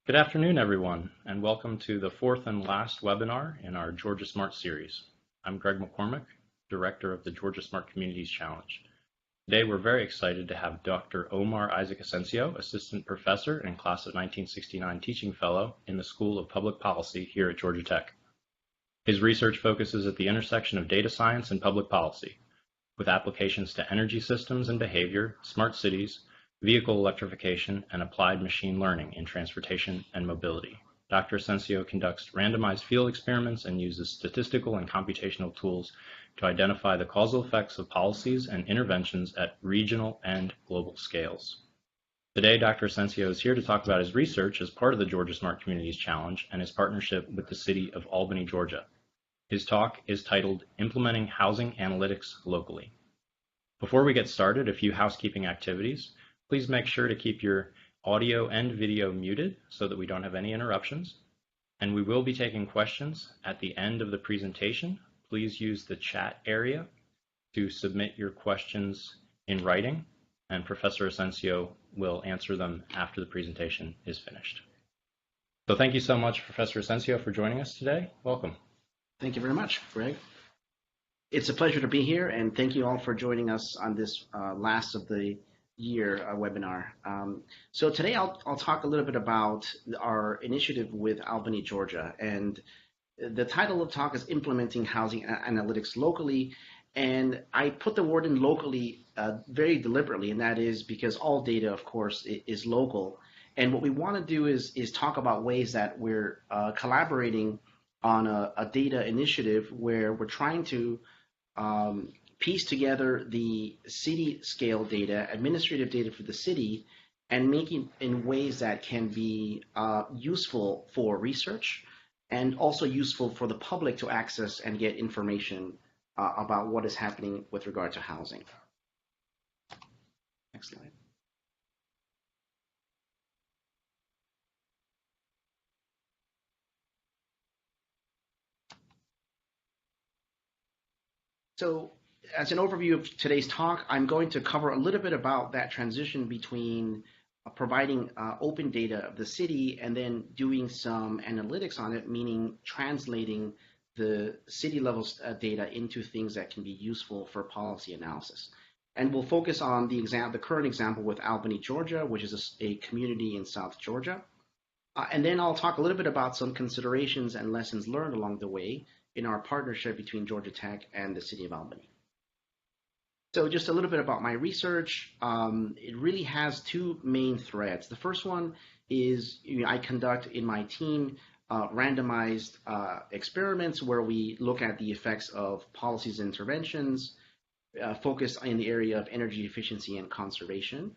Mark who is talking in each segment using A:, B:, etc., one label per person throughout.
A: Good afternoon, everyone, and welcome to the fourth and last webinar in our Georgia Smart series. I'm Greg McCormick, Director of the Georgia Smart Communities Challenge. Today, we're very excited to have Dr. Omar Isaac Asensio, Assistant Professor and Class of 1969 Teaching Fellow in the School of Public Policy here at Georgia Tech. His research focuses at the intersection of data science and public policy, with applications to energy systems and behavior, smart cities, vehicle electrification, and applied machine learning in transportation and mobility. Dr. Asensio conducts randomized field experiments and uses statistical and computational tools to identify the causal effects of policies and interventions at regional and global scales. Today, Dr. Asensio is here to talk about his research as part of the Georgia Smart Communities Challenge and his partnership with the City of Albany, Georgia. His talk is titled Implementing Housing Analytics Locally. Before we get started, a few housekeeping activities. Please make sure to keep your audio and video muted so that we don't have any interruptions. And we will be taking questions at the end of the presentation. Please use the chat area to submit your questions in writing, and Professor Asensio will answer them after the presentation is finished. So thank you so much, Professor Asensio, for joining us today. Welcome.
B: Thank you very much, Greg. It's a pleasure to be here, and thank you all for joining us on this last of the year webinar. So today I'll talk a little bit about our initiative with Albany, Georgia, and the title of the talk is Implementing Housing Analytics Locally, and I put the word in locally very deliberately, and that is because all data, of course, is local, and what we want to do is talk about ways that we're collaborating on a data initiative where we're trying to piece together the city scale data, administrative data for the city, and making in ways that can be useful for research and also useful for the public to access and get information about what is happening with regard to housing. Next slide. So, as an overview of today's talk, I'm going to cover a little bit about that transition between providing open data of the city and then doing some analytics on it, meaning translating the city level data into things that can be useful for policy analysis. And we'll focus on the current example with Albany, Georgia, which is a community in South Georgia. And then I'll talk a little bit about some considerations and lessons learned along the way in our partnership between Georgia Tech and the City of Albany. So just a little bit about my research. It really has two main threads. The first one is I conduct in my team randomized experiments where we look at the effects of policies and interventions focused in the area of energy efficiency and conservation.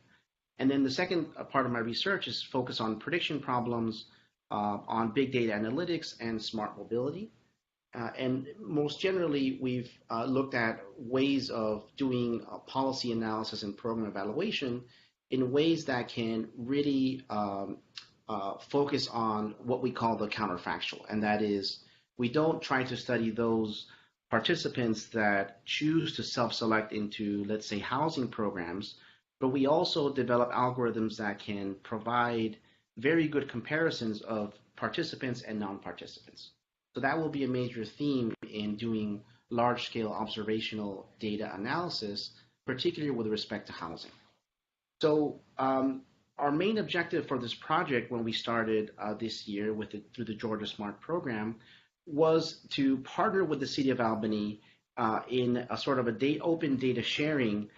B: And then the second part of my research is focused on prediction problems on big data analytics and smart mobility. And most generally, we've looked at ways of doing policy analysis and program evaluation in ways that can really focus on what we call the counterfactual. And that is, we don't try to study those participants that choose to self-select into, let's say, housing programs, but we also develop algorithms that can provide very good comparisons of participants and non-participants. So that will be a major theme in doing large-scale observational data analysis, particularly with respect to housing. So our main objective for this project when we started this year through the Georgia Smart program was to partner with the City of Albany in a sort of open data sharing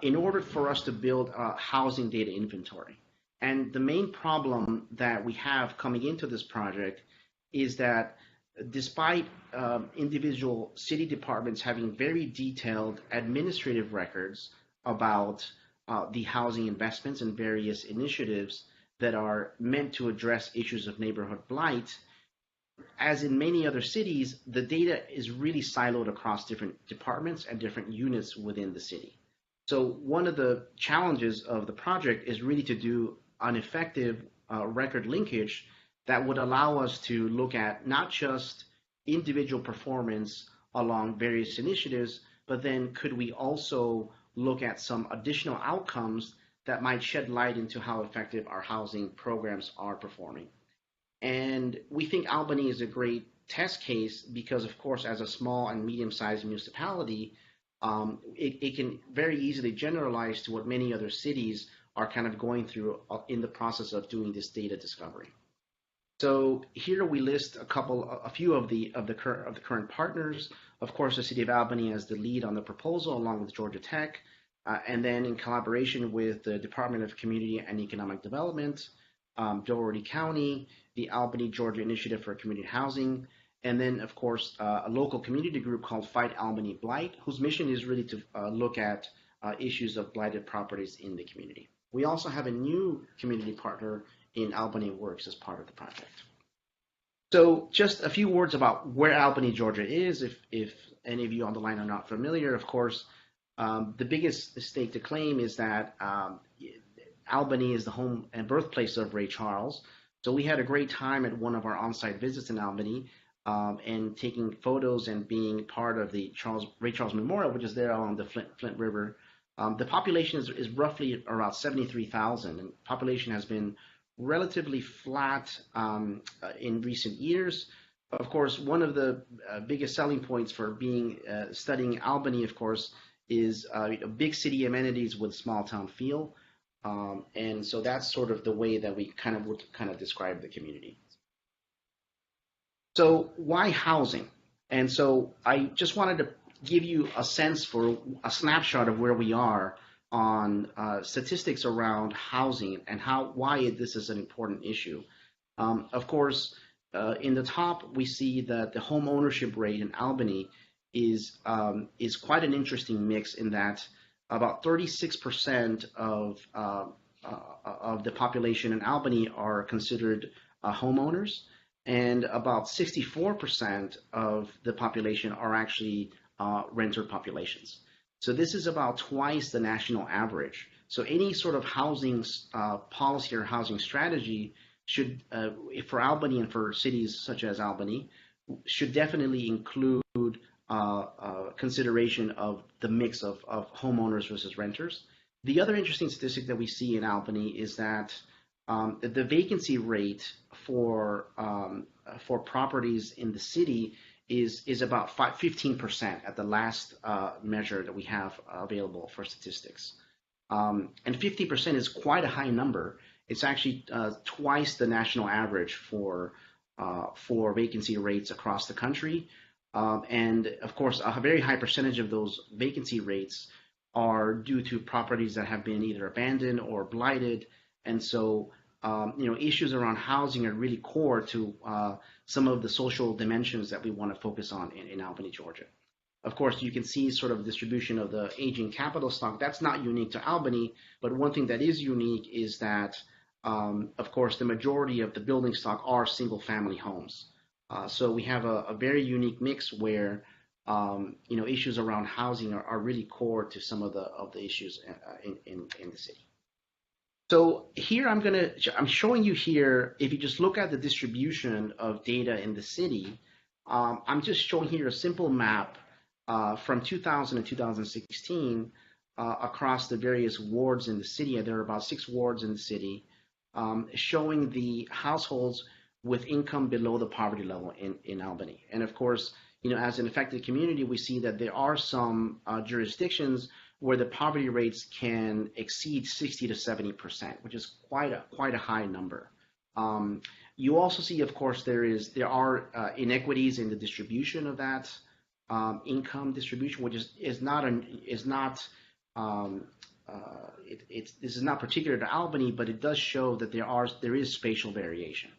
B: in order for us to build a housing data inventory. And the main problem that we have coming into this project is that despite individual city departments having very detailed administrative records about the housing investments and various initiatives that are meant to address issues of neighborhood blight, as in many other cities, the data is really siloed across different departments and different units within the city. So one of the challenges of the project is really to do an effective record linkage that would allow us to look at not just individual performance along various initiatives, but then could we also look at some additional outcomes that might shed light into how effective our housing programs are performing. And we think Albany is a great test case because, of course, as a small and medium-sized municipality, it can very easily generalize to what many other cities are kind of going through in the process of doing this data discovery. So here we list a few of the current partners. Of course, the City of Albany as the lead on the proposal, along with Georgia Tech, and then in collaboration with the Department of Community and Economic Development, Dougherty County, the Albany, Georgia Initiative for Community Housing, and then, of course, a local community group called Fight Albany Blight, whose mission is really to look at issues of blighted properties in the community. We also have a new community partner in Albany Works as part of the project. So just a few words about where Albany, Georgia is, if any of you on the line are not familiar. Of course, the biggest stake to claim is that Albany is the home and birthplace of Ray Charles. So we had a great time at one of our on-site visits in Albany and taking photos and being part of the Ray Charles Memorial, which is there along the Flint River. The population is roughly around 73,000, and population has been relatively flat in recent years. Of course, one of the biggest selling points for studying Albany, of course, is big city amenities with small town feel. And so that's sort of the way that we would describe the community. So why housing? And so I just wanted to give you a sense for a snapshot of where we are on statistics around housing and why this is an important issue. Of course, in the top, we see that the home ownership rate in Albany is quite an interesting mix in that about 36% of the population in Albany are considered homeowners, and about 64% of the population are actually renter populations. So this is about twice the national average. So any sort of housing policy or housing strategy should, for Albany and for cities such as Albany, should definitely include consideration of the mix of homeowners versus renters. The other interesting statistic that we see in Albany is that the vacancy rate for properties in the city is about 15% at the last measure that we have available for statistics. And 50% is quite a high number. It's actually twice the national average for vacancy rates across the country. And of course, a very high percentage of those vacancy rates are due to properties that have been either abandoned or blighted. And so, issues around housing are really core to some of the social dimensions that we want to focus on in Albany, Georgia. Of course, you can see sort of the distribution of the aging capital stock. That's not unique to Albany, but one thing that is unique is that, of course, the majority of the building stock are single-family homes. So we have a very unique mix where issues around housing are really core to some of the issues in the city. So here I'm showing you here, if you just look at the distribution of data in the city, I'm just showing here a simple map from 2000 and 2016 across the various wards in the city. There are about 6 wards in the city, showing the households with income below the poverty level in Albany. And of course, as an affected community, we see that there are some jurisdictions where the poverty rates can exceed 60 to 70%, which is quite a high number. You also see, of course, there are inequities in the distribution of that income distribution, which this is not particular to Albany, but it does show that there is spatial variation.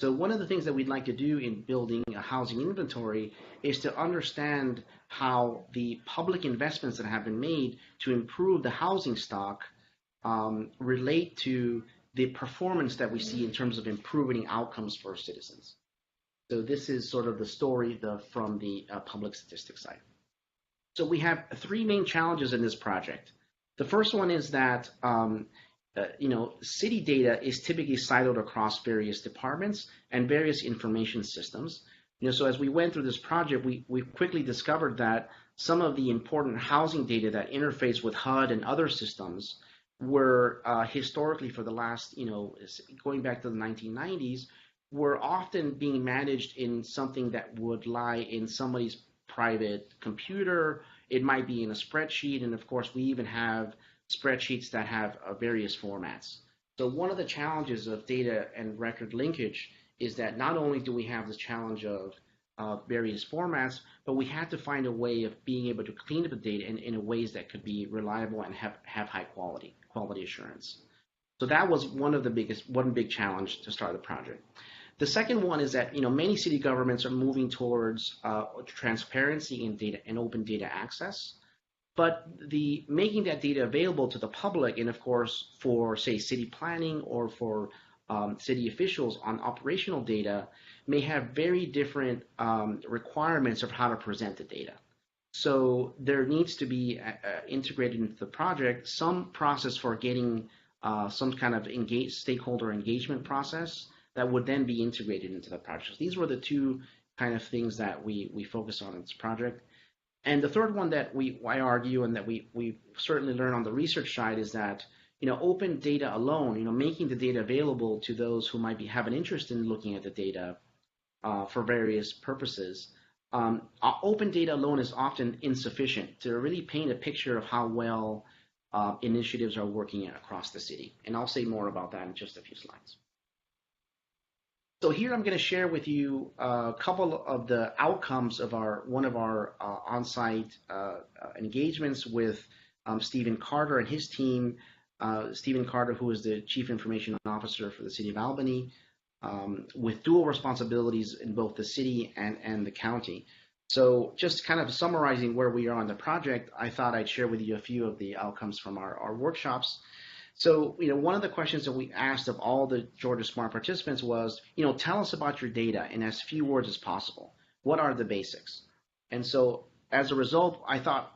B: So one of the things that we'd like to do in building a housing inventory is to understand how the public investments that have been made to improve the housing stock relate to the performance that we see in terms of improving outcomes for citizens. So this is sort of the story from the public statistics side. So we have 3 main challenges in this project. The first one is that city data is typically siloed across various departments and various information systems. So as we went through this project, we quickly discovered that some of the important housing data that interface with HUD and other systems were historically, for the last, going back to the 1990s, were often being managed in something that would lie in somebody's private computer. It might be in a spreadsheet, and of course, we even have spreadsheets that have various formats. So one of the challenges of data and record linkage is that not only do we have this challenge of various formats, but we had to find a way of being able to clean up the data in ways that could be reliable and have high quality assurance. So that was one big challenge to start the project. The second one is that many city governments are moving towards transparency in data and open data access. But the making that data available to the public, and of course for say city planning or for city officials on operational data, may have very different requirements of how to present the data. So there needs to be integrated into the project some process for getting some kind of stakeholder engagement process that would then be integrated into the project. So these were the two kind of things that we focus on in this project. And the third one that I argue and that we certainly learn on the research side is that open data alone, making the data available to those who might have an interest in looking at the data for various purposes, open data alone is often insufficient to really paint a picture of how well initiatives are working across the city. And I'll say more about that in just a few slides. So here I'm going to share with you a couple of the outcomes of one of our on-site engagements with Stephen Carter and his team. Stephen Carter, who is the Chief Information Officer for the City of Albany, with dual responsibilities in both the city and the county. So just kind of summarizing where we are on the project, I thought I'd share with you a few of the outcomes from our workshops. So, one of the questions that we asked of all the Georgia Smart participants was, tell us about your data in as few words as possible. What are the basics? And so, as a result, I thought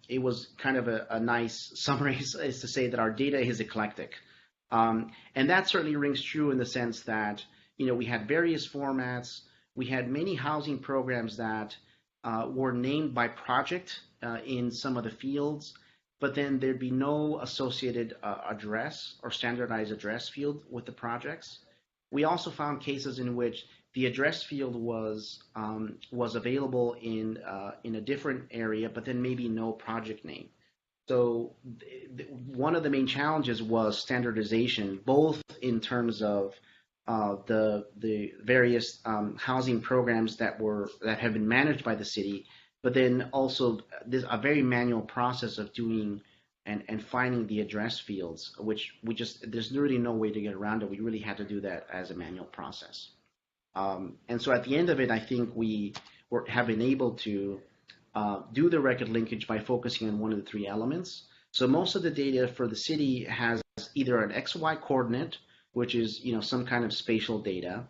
B: it was kind of a nice summary is to say that our data is eclectic. And that certainly rings true in the sense that, we had various formats. We had many housing programs that were named by project in some of the fields, but then there'd be no associated address or standardized address field with the projects. We also found cases in which the address field was available in a different area, but then maybe no project name. So one of the main challenges was standardization, both in terms of the various housing programs that have been managed by the city, but then also there's a very manual process of doing and finding the address fields, which there's really no way to get around it. We really had to do that as a manual process. And so at the end of it, I think we have been able to do the record linkage by focusing on one of the three elements. So most of the data for the city has either an XY coordinate, which is some kind of spatial data,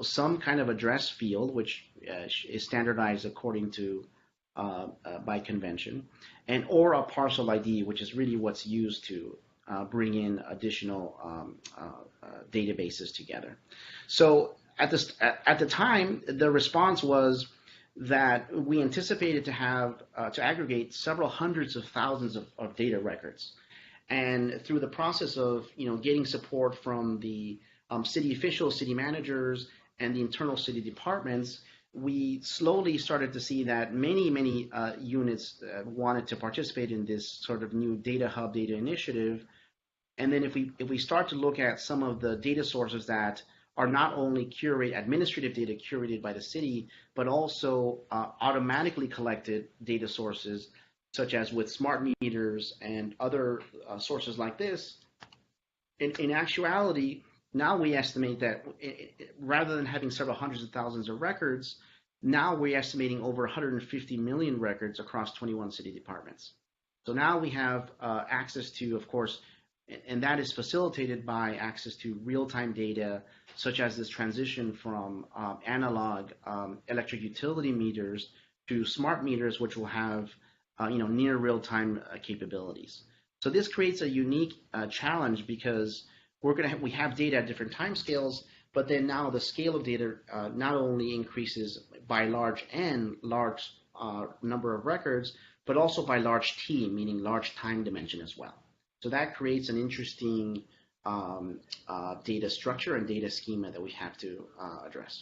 B: some kind of address field, which is standardized according to by convention, or a parcel ID, which is really what's used to bring in additional databases together. So at the time, the response was that we anticipated to have to aggregate several hundreds of thousands of data records, and through the process of getting support from the city officials, city managers, and the internal city departments, we slowly started to see that many units wanted to participate in this sort of new data hub, data initiative. And then if we start to look at some of the data sources that are not only administrative data curated by the city, but also automatically collected data sources, such as with smart meters and other sources like this, in actuality, now we estimate that rather than having several hundreds of thousands of records, now we're estimating over 150 million records across 21 city departments. So now we have access to, of course, and that is facilitated by access to real-time data, such as this transition from analog electric utility meters to smart meters, which will have near real-time capabilities. So this creates a unique challenge because we have data at different time scales, but then now the scale of data not only increases by large number of records, but also by large T, meaning large time dimension as well. So that creates an interesting data structure and data schema that we have to address.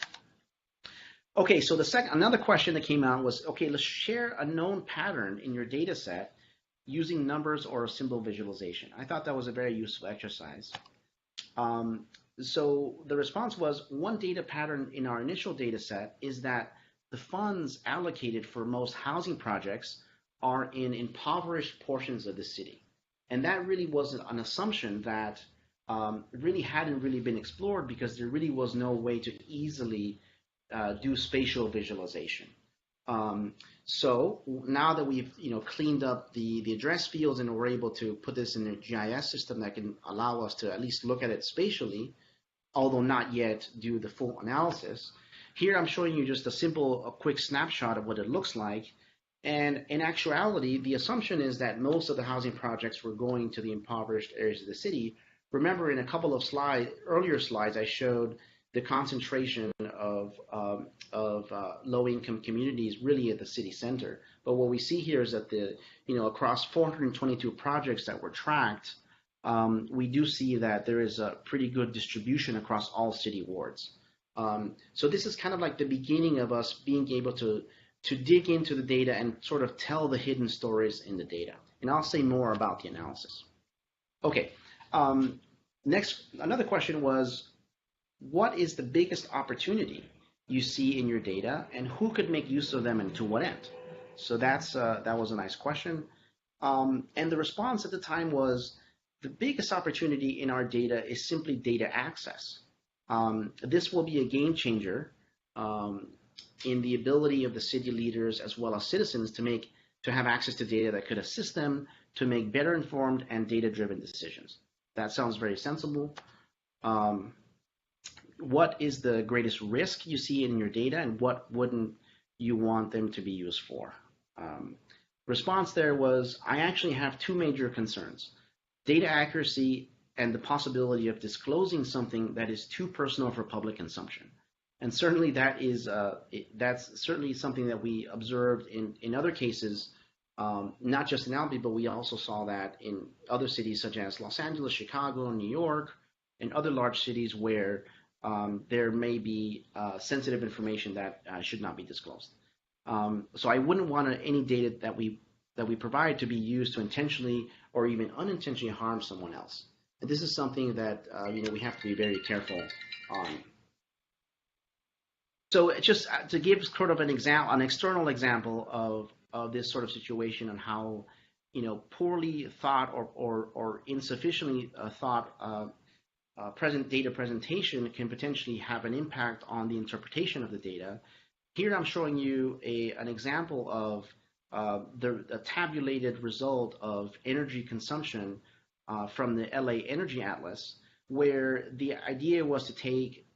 B: Okay, so another question that came out was, okay, let's share a known pattern in your data set using numbers or a symbol visualization. I thought that was a very useful exercise. So the response was, one data pattern in our initial data set is that the funds allocated for most housing projects are in impoverished portions of the city. And that really was an assumption that really hadn't really been explored because there really was no way to easily do spatial visualization. So now that we've cleaned up the address fields and we're able to put this in a GIS system that can allow us to at least look at it spatially, although not yet do the full analysis. Here I'm showing you just a quick snapshot of what it looks like. And in actuality, the assumption is that most of the housing projects were going to the impoverished areas of the city. Remember, in a couple of earlier slides, I showed the concentration of low-income communities really at the city center. But what we see here is that across 422 projects that were tracked, we do see that there is a pretty good distribution across all city wards. So this is kind of like the beginning of us being able to dig into the data and sort of tell the hidden stories in the data. And I'll say more about the analysis. Okay, next, another question was, what is the biggest opportunity you see in your data and who could make use of them and to what end? So that was a nice question. And the response at the time was, the biggest opportunity in our data is simply data access. This will be a game changer in the ability of the city leaders as well as citizens to have access to data that could assist them to make better informed and data-driven decisions. That sounds very sensible. What is the greatest risk you see in your data and what wouldn't you want them to be used for? Response there was, I actually have two major concerns: data accuracy and the possibility of disclosing something that is too personal for public consumption. And certainly that's certainly something that we observed in other cases, not just in Albany, but we also saw that in other cities such as Los Angeles, Chicago, New York, and other large cities where there may be sensitive information that should not be disclosed. So I wouldn't want any data that we provide to be used to intentionally or even unintentionally harm someone else. And this is something that we have to be very careful on. So just to give sort of an external example of this sort of situation and how poorly thought or insufficiently thought data presentation can potentially have an impact on the interpretation of the data. Here I'm showing you an example of the tabulated result of energy consumption from the LA Energy Atlas, where the idea was to take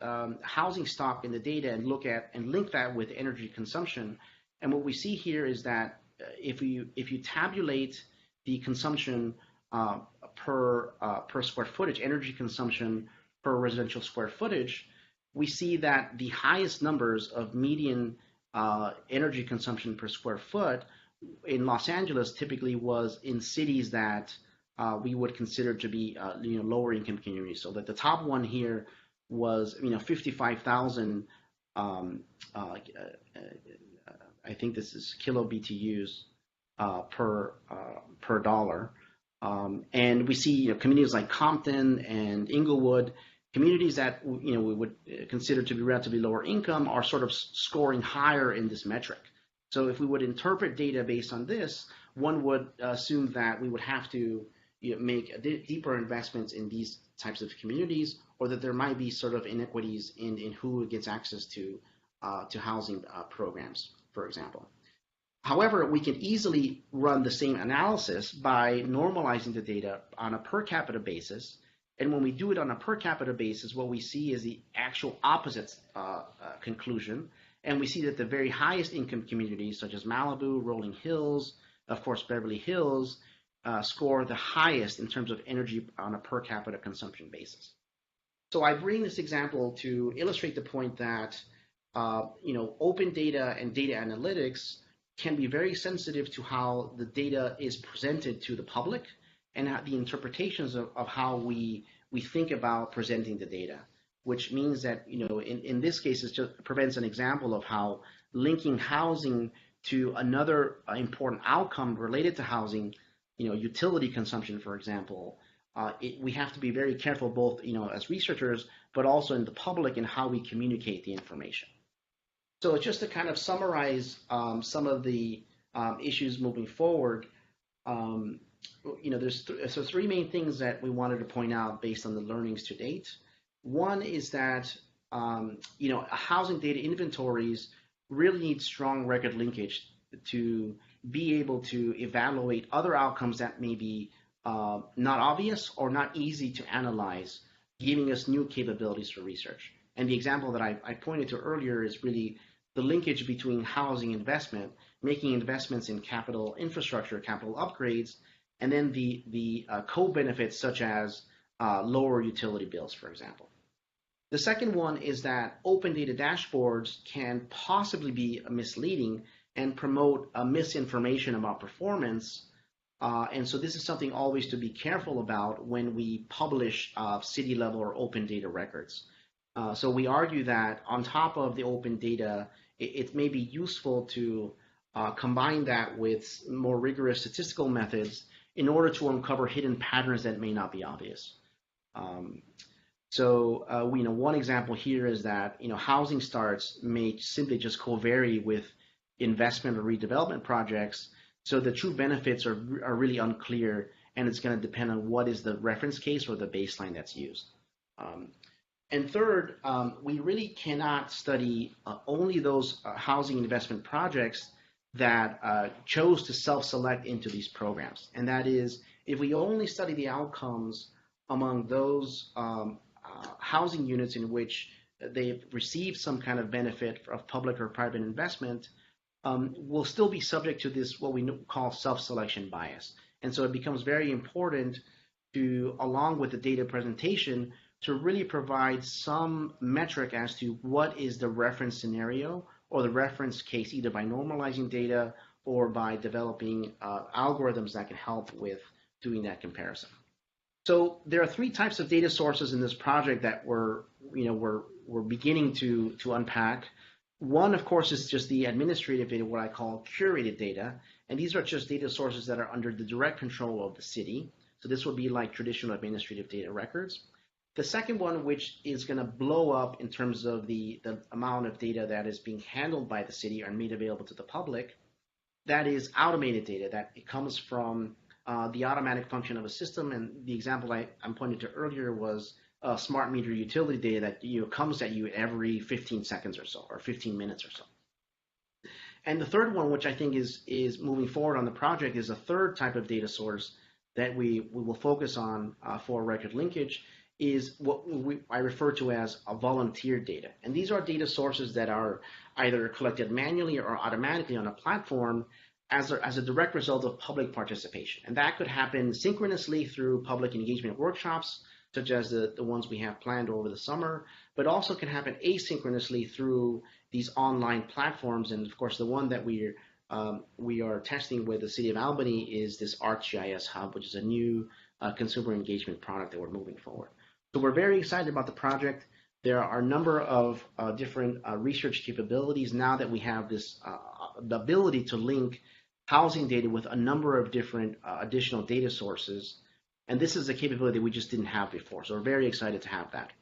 B: housing stock in the data and look at and link that with energy consumption. And what we see here is that if you tabulate the consumption per square footage, energy consumption per residential square footage, we see that the highest numbers of median energy consumption per square foot in Los Angeles typically was in cities that we would consider to be lower income communities. So that the top one here was 55,000. I think this is kilo BTUs per dollar. And we see communities like Compton and Inglewood, communities that we would consider to be relatively lower income, are sort of scoring higher in this metric. So if we would interpret data based on this, one would assume that we would have to make deeper investments in these types of communities, or that there might be sort of inequities in who gets access to housing programs, for example. However, we can easily run the same analysis by normalizing the data on a per capita basis. And when we do it on a per capita basis, what we see is the actual opposite conclusion. And we see that the very highest income communities, such as Malibu, Rolling Hills, of course, Beverly Hills, score the highest in terms of energy on a per capita consumption basis. So I bring this example to illustrate the point that open data and data analytics can be very sensitive to how the data is presented to the public and the interpretations of how we we think about presenting the data, which means that, in this case, it just prevents an example of how linking housing to another important outcome related to housing, utility consumption, for example. We have to be very careful, both, as researchers, but also in the public, in how we communicate the information. So just to kind of summarize some of the issues moving forward, there's three main things that we wanted to point out based on the learnings to date. One is that housing data inventories really need strong record linkage to be able to evaluate other outcomes that may be not obvious or not easy to analyze, giving us new capabilities for research. And the example that I pointed to earlier is really the linkage between housing investment, making investments in capital infrastructure, capital upgrades, and then the co-benefits such as lower utility bills, for example. The second one is that open data dashboards can possibly be misleading and promote misinformation about performance. And so this is something always to be careful about when we publish city level or open data records. So we argue that on top of the open data, it may be useful to combine that with more rigorous statistical methods in order to uncover hidden patterns that may not be obvious. One example here is that housing starts may simply just co-vary with investment or redevelopment projects, so the true benefits are really unclear, and it's going to depend on what is the reference case or the baseline that's used. And third, we really cannot study only those housing investment projects that chose to self-select into these programs. And that is, if we only study the outcomes among those housing units in which they've received some kind of benefit of public or private investment, we'll still be subject to this, what we call self-selection bias. And so it becomes very important to, along with the data presentation, to really provide some metric as to what is the reference scenario or the reference case, either by normalizing data or by developing algorithms that can help with doing that comparison. So there are three types of data sources in this project that we're beginning to unpack. One, of course, is just the administrative data, what I call curated data. And these are just data sources that are under the direct control of the city. So this would be like traditional administrative data records. The second one, which is going to blow up in terms of the amount of data that is being handled by the city and made available to the public, that is automated data, that it comes from the automatic function of a system. And the example I'm pointing to earlier was smart meter utility data that comes at you every 15 seconds or so, or 15 minutes or so. And the third one, which I think is moving forward on the project, is a third type of data source that we will focus on for record linkage, is what I refer to as a volunteer data. And these are data sources that are either collected manually or automatically on a platform as a direct result of public participation. And that could happen synchronously through public engagement workshops, such as the ones we have planned over the summer, but also can happen asynchronously through these online platforms. And of course, the one that we are testing with the City of Albany is this ArcGIS Hub, which is a new consumer engagement product that we're moving forward. So we're very excited about the project. There are a number of different research capabilities now that we have this the ability to link housing data with a number of different additional data sources. And this is a capability that we just didn't have before. So we're very excited to have that.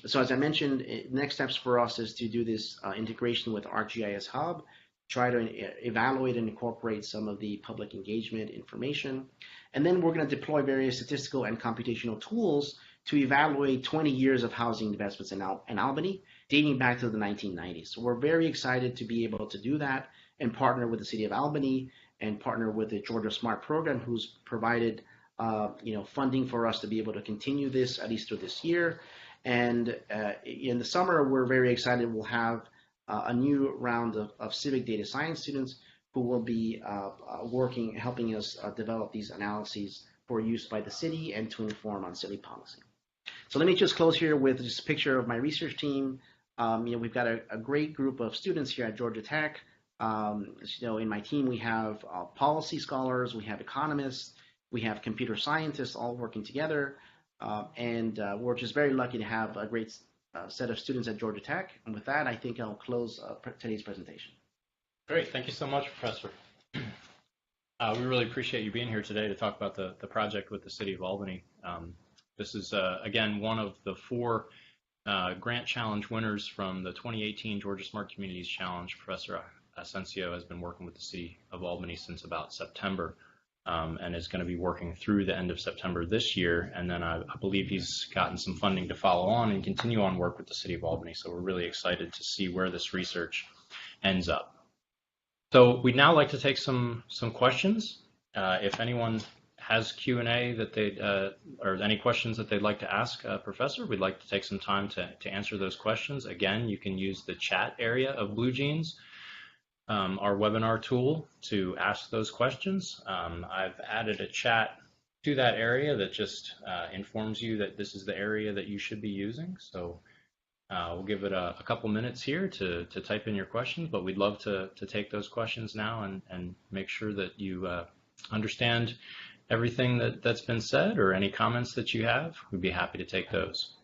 B: So as I mentioned, next steps for us is to do this integration with ArcGIS Hub, try to evaluate and incorporate some of the public engagement information. And then we're going to deploy various statistical and computational tools to evaluate 20 years of housing investments in Albany, dating back to the 1990s. So we're very excited to be able to do that and partner with the City of Albany and partner with the Georgia Smart program, who's provided funding for us to be able to continue this at least through this year. And in the summer, we're very excited. We'll have a new round of civic data science students who will be helping us develop these analyses for use by the city and to inform on city policy. So let me just close here with just a picture of my research team. We've got a great group of students here at Georgia Tech. In my team, we have policy scholars, we have economists, we have computer scientists all working together. And we're just very lucky to have a great set of students at Georgia Tech. And with that, I think I'll close today's presentation.
A: Great. Thank you so much, Professor. We really appreciate you being here today to talk about the project with the City of Albany. This is, again, one of the 4 grant challenge winners from the 2018 Georgia Smart Communities Challenge. Professor Asensio has been working with the City of Albany since about September, and is going to be working through the end of September this year. And then I believe he's gotten some funding to follow on and continue on work with the City of Albany. So we're really excited to see where this research ends up. So we'd now like to take some questions. If anyone has Q&A that they'd, or any questions that they'd like to ask Professor, we'd like to take some time to answer those questions. Again, you can use the chat area of BlueJeans, our webinar tool, to ask those questions. I've added a chat to that area that just informs you that this is the area that you should be using. So we'll give it a couple minutes here to type in your questions, but we'd love to take those questions now and make sure that you understand everything that's been said, or any comments that you have. We'd be happy to take those.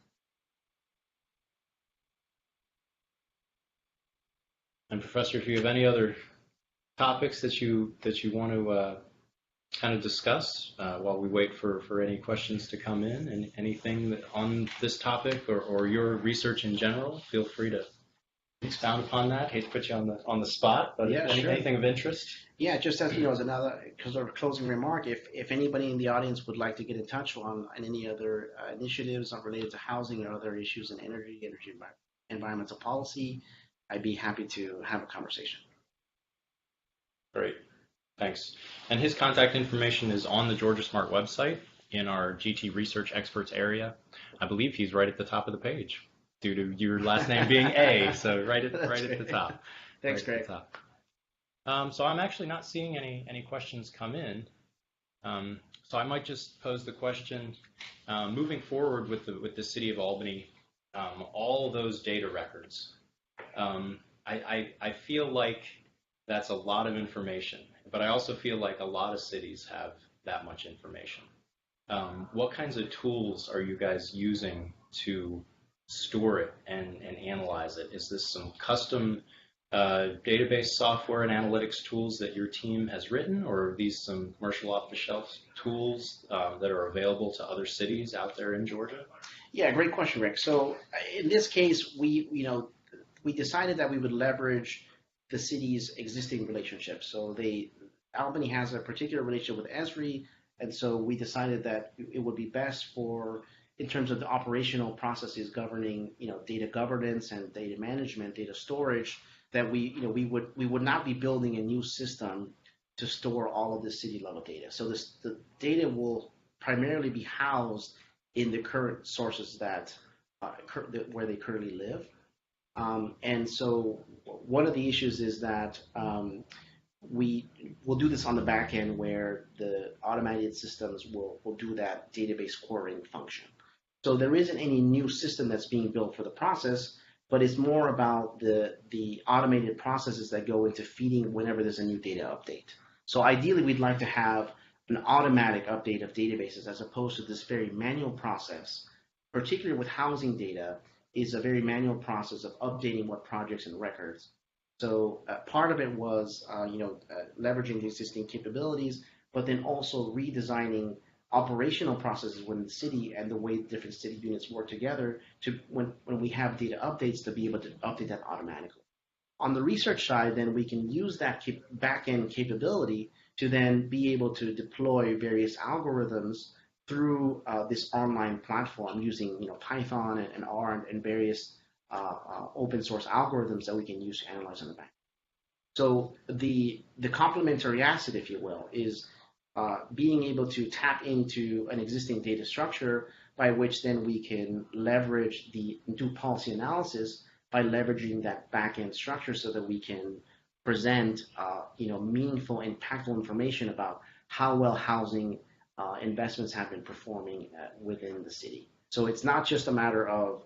A: And Professor, if you have any other topics that you want to kind of discuss while we wait for any questions to come in, and anything that on this topic or your research in general, feel free to expound upon that. Hate to put you on the spot, but
B: yeah, sure.
A: Anything of interest?
B: Yeah, just as as another sort of closing remark, if anybody in the audience would like to get in touch on any other initiatives related to housing or other issues in energy environmental policy, I'd be happy to have a conversation.
A: Great. Thanks. And his contact information is on the Georgia Smart website in our GT Research Experts area. I believe he's right at the top of the page, due to your last name being A, so right at the top.
B: Thanks, Greg.
A: So I'm actually not seeing any questions come in. So I might just pose the question, moving forward with the City of Albany, all those data records. I feel like that's a lot of information, but I also feel like a lot of cities have that much information. What kinds of tools are you guys using to store it and analyze it? Is this some custom database software and analytics tools that your team has written, or are these some commercial off-the-shelf tools that are available to other cities out there in Georgia?
B: Yeah, great question, Rick. So in this case, we decided that we would leverage the city's existing relationships. So Albany has a particular relationship with ESRI, and so we decided that it would be best in terms of the operational processes governing, data governance and data management, data storage, that we would not be building a new system to store all of the city level data. So the data will primarily be housed in the current sources where they currently live. And so one of the issues is that we will do this on the back end, where the automated systems will do that database querying function. So there isn't any new system that's being built for the process, but it's more about the automated processes that go into feeding whenever there's a new data update. So ideally, we'd like to have an automatic update of databases as opposed to this very manual process, particularly with housing data, is a very manual process of updating what projects and records. So part of it was, leveraging the existing capabilities, but then also redesigning operational processes within the city and the way different city units work together to when we have data updates to be able to update that automatically. On the research side, then we can use that back-end capability to then be able to deploy various algorithms through this online platform using Python and R and various open source algorithms that we can use to analyze on the back. So the complementary asset, if you will, is being able to tap into an existing data structure by which then we can leverage do policy analysis by leveraging that back-end structure so that we can present meaningful, impactful information about how well housing investments have been performing within the city. So it's not just a matter of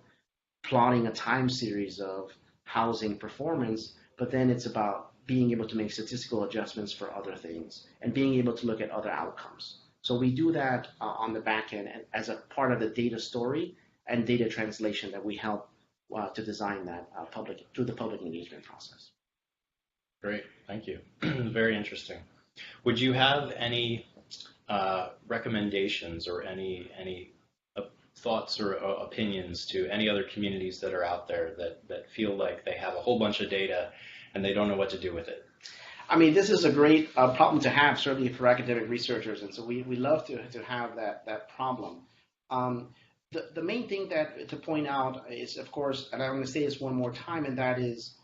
B: plotting a time series of housing performance, but then it's about being able to make statistical adjustments for other things and being able to look at other outcomes. So we do that on the back end as a part of the data story and data translation that we help to design that through the public engagement process.
A: Great, thank you. Very interesting. Would you have any recommendations or any thoughts or opinions to any other communities that are out there that feel like they have a whole bunch of data and they don't know what to do with it?
B: I mean, this is a great problem to have, certainly for academic researchers, and so we love to have that problem. The main thing to point out is, of course, and I'm going to say this one more time, and that is,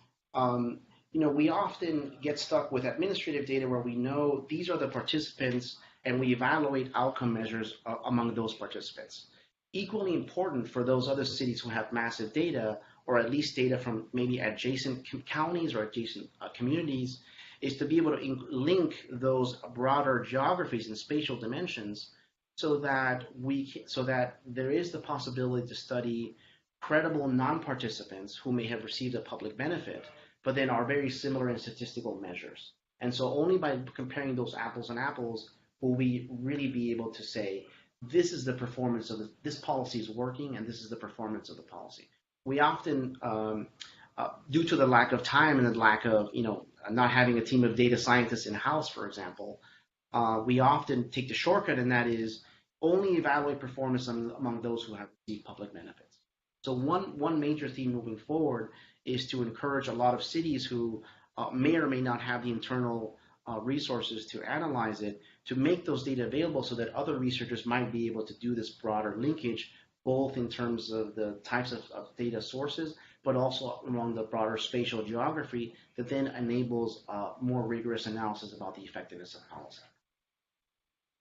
B: we often get stuck with administrative data where we know these are the participants, and we evaluate outcome measures among those participants. Equally important for those other cities who have massive data, or at least data from maybe adjacent counties or adjacent communities, is to be able to link those broader geographies and spatial dimensions so that there is the possibility to study credible non-participants who may have received a public benefit, but then are very similar in statistical measures. And so only by comparing those apples and apples will we really be able to say, this is the performance of this policy is working, and this is the performance of the policy. We often, due to the lack of time and the lack of, not having a team of data scientists in-house, for example, we often take the shortcut, and that is only evaluate performance among those who have received public benefits. So one major theme moving forward is to encourage a lot of cities who may or may not have the internal resources to analyze it, to make those data available so that other researchers might be able to do this broader linkage, both in terms of the types of data sources, but also along the broader spatial geography that then enables more rigorous analysis about the effectiveness of policy.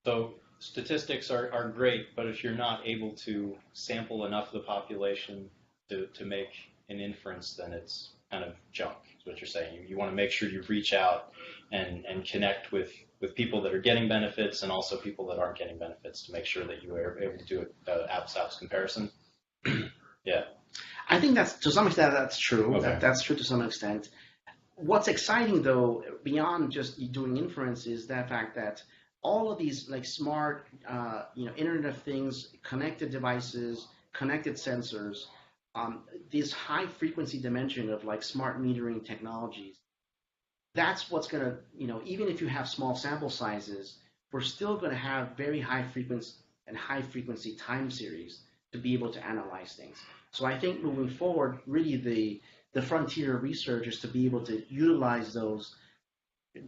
A: So statistics are great, but if you're not able to sample enough of the population to make an inference, then it's kind of junk, is what you're saying. You want to make sure you reach out and connect with people that are getting benefits and also people that aren't getting benefits to make sure that you are able to do an apples-to-apples comparison. Yeah.
B: I think that's, to some extent, that's true.
A: Okay.
B: That's true to some extent. What's exciting, though, beyond just doing inference, is that fact that all of these like smart, Internet of Things, connected devices, connected sensors, this high frequency dimension of like smart metering technologies, that's what's going to, even if you have small sample sizes, we're still going to have very high frequency time series to be able to analyze things. So I think moving forward, really the frontier of research is to be able to utilize those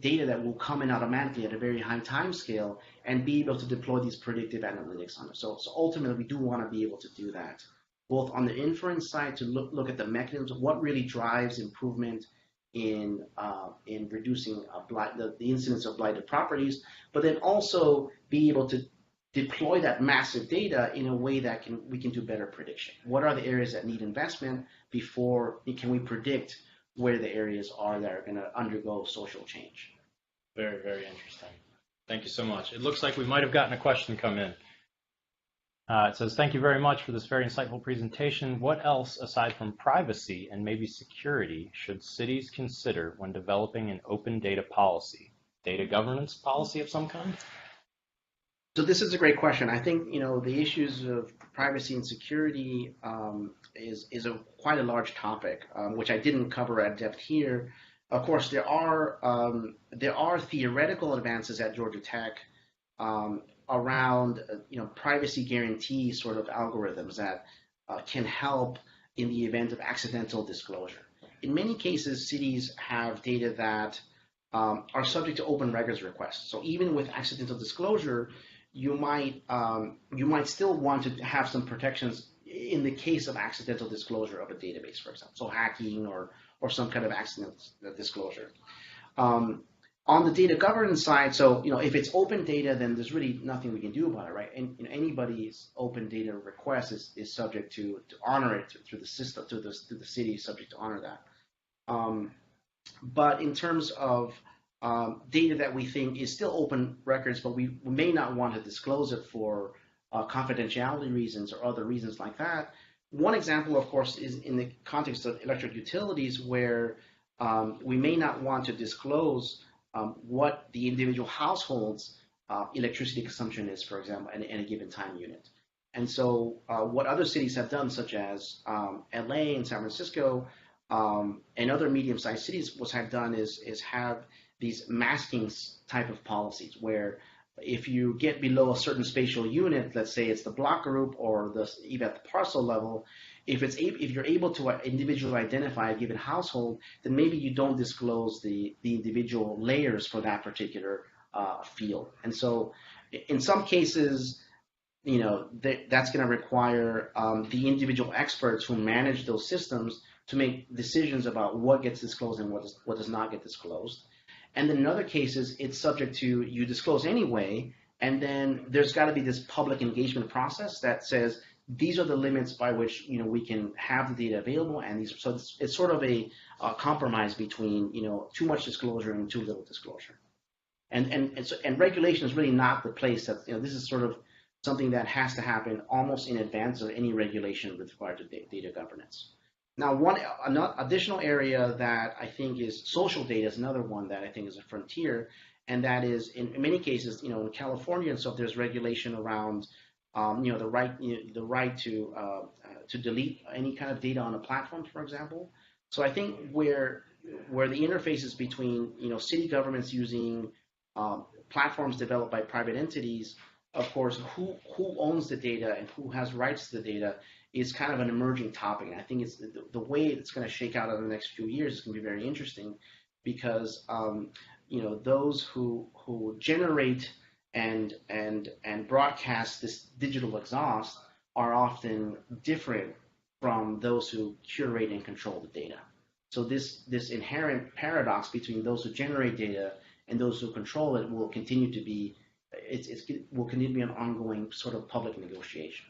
B: data that will come in automatically at a very high time scale and be able to deploy these predictive analytics on it. So ultimately, we do want to be able to do that, both on the inference side to look at the mechanisms of what really drives improvement in reducing the incidence of blighted properties, but then also be able to deploy that massive data in a way that we can do better prediction. What are the areas that need investment before can we predict where the areas are that are going to undergo social change?
A: Very, very interesting. Thank you so much. It looks like we might have gotten a question come in. It says, thank you very much for this very insightful presentation. What else, aside from privacy and maybe security, should cities consider when developing an open data policy? Data governance policy of some kind?
B: So this is a great question. I think the issues of privacy and security is quite a large topic, which I didn't cover at depth here. Of course, there are theoretical advances at Georgia Tech around privacy guarantee sort of algorithms that can help in the event of accidental disclosure. In many cases, cities have data that are subject to open records requests. So even with accidental disclosure, you might still want to have some protections in the case of accidental disclosure of a database, for example, so hacking or some kind of accidental disclosure. On the data governance side, so if it's open data, then there's really nothing we can do about it, right? And anybody's open data request is subject to honor it through the system, through the city, is subject to honor that. But in terms of data that we think is still open records, but we may not want to disclose it for confidentiality reasons or other reasons like that. One example, of course, is in the context of electric utilities, where we may not want to disclose what the individual households electricity consumption is, for example, in a given time unit. And so, what other cities have done, such as LA and San Francisco, and other medium-sized cities, what have done is have these masking type of policies where if you get below a certain spatial unit, let's say it's the block group or even at the parcel level, if you're able to individually identify a given household, then maybe you don't disclose the individual layers for that particular field. And so, in some cases, that's going to require the individual experts who manage those systems to make decisions about what gets disclosed and what does not get disclosed. And then in other cases, it's subject to you disclose anyway, and then there's got to be this public engagement process that says these are the limits by which we can have the data available, and so it's sort of a compromise between too much disclosure and too little disclosure. And regulation is really not the place that this is sort of something that has to happen almost in advance of any regulation with regard to data governance. Now, another additional area that I think is social data is another one that I think is a frontier, and that is in many cases, in California and stuff, there's regulation around, the right to delete any kind of data on a platform, for example. So I think where the interfaces between city governments using platforms developed by private entities, of course, who owns the data and who has rights to the data is kind of an emerging topic. And I think it's the way it's going to shake out over the next few years is going to be very interesting because those who generate and broadcast this digital exhaust are often different from those who curate and control the data. So this inherent paradox between those who generate data and those who control it will continue to be an ongoing sort of public negotiation.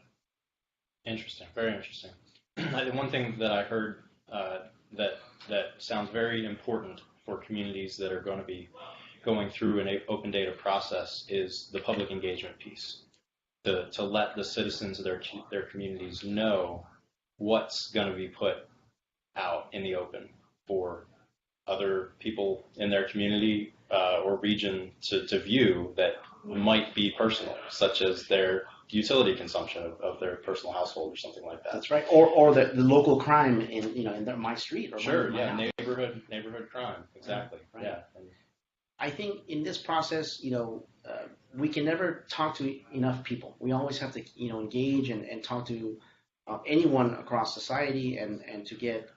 A: Interesting, very interesting. One thing that I heard that sounds very important for communities that are going to be going through an open data process is the public engagement piece. To let the citizens of their communities know what's going to be put out in the open for other people in their community or region to view that might be personal, such as their utility consumption of their personal household or something like that.
B: That's right. Or the local crime in my street or
A: sure,
B: my
A: yeah,
B: house.
A: neighborhood crime, exactly.
B: Right.
A: Yeah.
B: I think in this process, we can never talk to enough people. We always have to, engage and talk to anyone across society and to get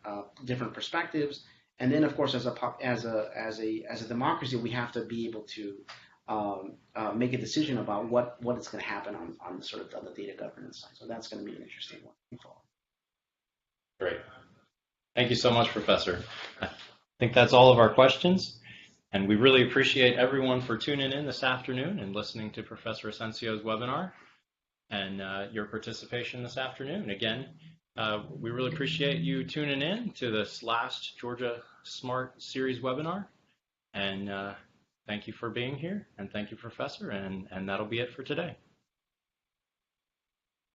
B: different perspectives. And then, of course, as a democracy, we have to be able to make a decision about what is going to happen on the data governance side. So that's going to be an interesting one.
A: Great. Thank you so much, Professor. I think that's all of our questions. And we really appreciate everyone for tuning in this afternoon and listening to Professor Asensio's webinar and your participation this afternoon. Again, we really appreciate you tuning in to this last Georgia Smart Series webinar. And thank you for being here, and thank you, Professor, and that'll be it for today.